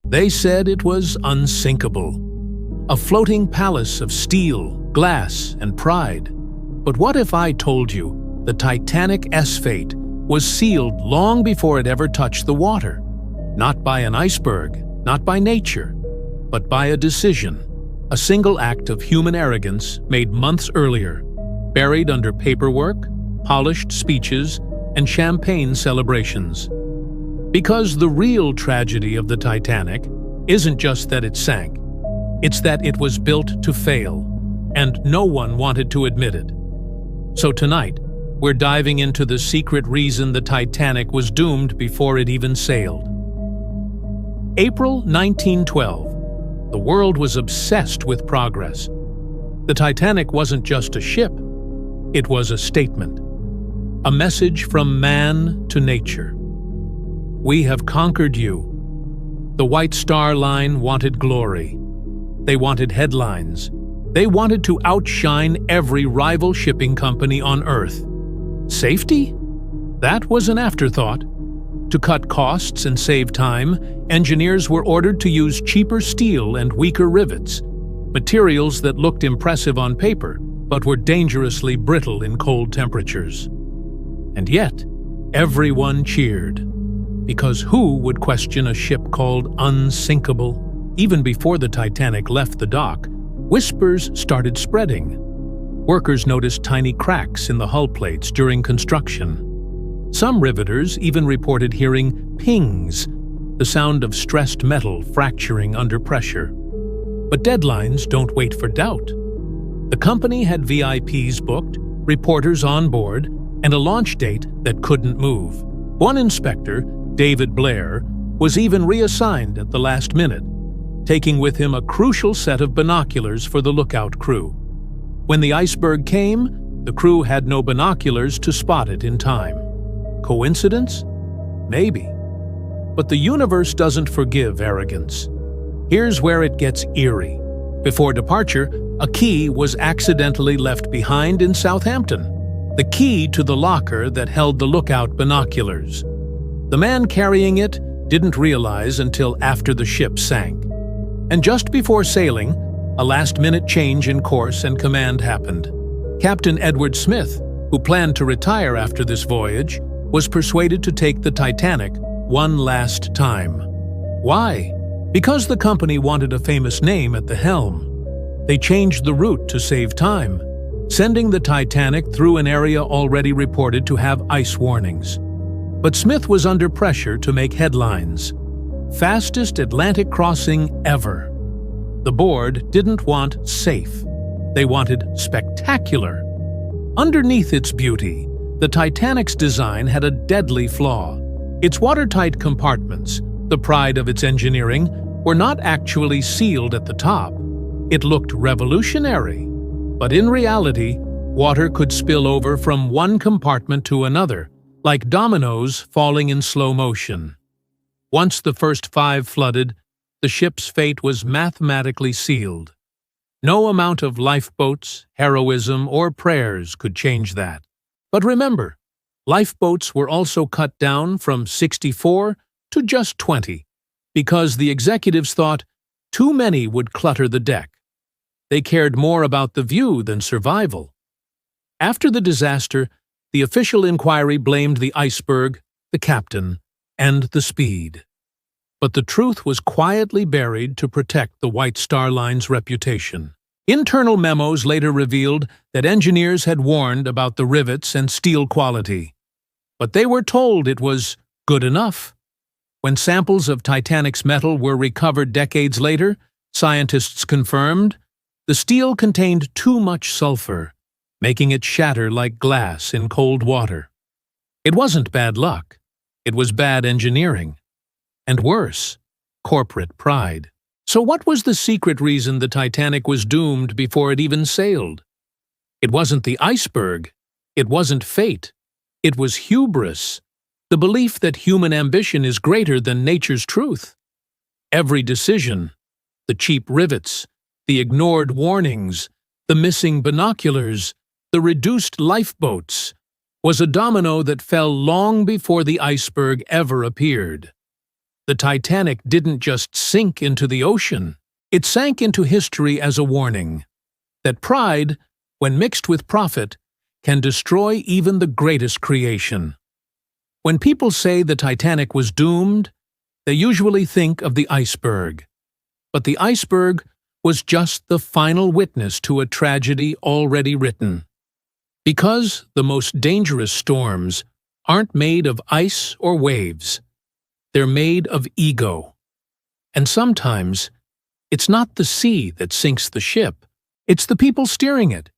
They said it was unsinkable, a floating palace of steel, glass, and pride. But what if I told you the Titanic's fate was sealed long before it ever touched the water? Not by an iceberg, not by nature, but by a decision, a single act of human arrogance made months earlier, buried under paperwork, polished speeches, and champagne celebrations. Because the real tragedy of the Titanic isn't just that it sank, it's that it was built to fail, and no one wanted to admit it. So tonight, we're diving into the secret reason the Titanic was doomed before it even sailed. April 1912. The world was obsessed with progress. The Titanic wasn't just a ship, it was a statement. A message from man to nature. We have conquered you. The White Star Line wanted glory. They wanted headlines. They wanted to outshine every rival shipping company on Earth. Safety? That was an afterthought. To cut costs and save time, engineers were ordered to use cheaper steel and weaker rivets, materials that looked impressive on paper but were dangerously brittle in cold temperatures. And yet, everyone cheered. Because who would question a ship called unsinkable? Even before the Titanic left the dock, whispers started spreading. Workers noticed tiny cracks in the hull plates during construction. Some riveters even reported hearing pings, the sound of stressed metal fracturing under pressure. But deadlines don't wait for doubt. The company had VIPs booked, reporters on board, and a launch date that couldn't move. One inspector, David Blair, was even reassigned at the last minute, taking with him a crucial set of binoculars for the lookout crew. When the iceberg came, the crew had no binoculars to spot it in time. Coincidence? Maybe. But the universe doesn't forgive arrogance. Here's where it gets eerie. Before departure, a key was accidentally left behind in Southampton. The key to the locker that held the lookout binoculars. The man carrying it didn't realize until after the ship sank. And just before sailing, a last-minute change in course and command happened. Captain Edward Smith, who planned to retire after this voyage, was persuaded to take the Titanic one last time. Why? Because the company wanted a famous name at the helm. They changed the route to save time, sending the Titanic through an area already reported to have ice warnings. But Smith was under pressure to make headlines. Fastest Atlantic crossing ever. The board didn't want safe. They wanted spectacular. Underneath its beauty, the Titanic's design had a deadly flaw. Its watertight compartments, the pride of its engineering, were not actually sealed at the top. It looked revolutionary. But in reality, water could spill over from one compartment to another, like dominoes falling in slow motion. Once the first 5 flooded, the ship's fate was mathematically sealed. No amount of lifeboats, heroism, or prayers could change that. But remember, lifeboats were also cut down from 64 to just 20, because the executives thought too many would clutter the deck. They cared more about the view than survival. After the disaster, the official inquiry blamed the iceberg, the captain, and the speed. But the truth was quietly buried to protect the White Star Line's reputation. Internal memos later revealed that engineers had warned about the rivets and steel quality. But they were told it was good enough. When samples of Titanic's metal were recovered decades later, scientists confirmed the steel contained too much sulfur, making it shatter like glass in cold water. It wasn't bad luck. It was bad engineering. And worse, corporate pride. So what was the secret reason the Titanic was doomed before it even sailed? It wasn't the iceberg. It wasn't fate. It was hubris, the belief that human ambition is greater than nature's truth. Every decision, the cheap rivets, the ignored warnings, the missing binoculars, the reduced lifeboats, was a domino that fell long before the iceberg ever appeared. The Titanic didn't just sink into the ocean. It sank into history as a warning that pride, when mixed with profit, can destroy even the greatest creation. When people say the Titanic was doomed, they usually think of the iceberg. But the iceberg was just the final witness to a tragedy already written. Because the most dangerous storms aren't made of ice or waves. They're made of ego. And sometimes, it's not the sea that sinks the ship, it's the people steering it.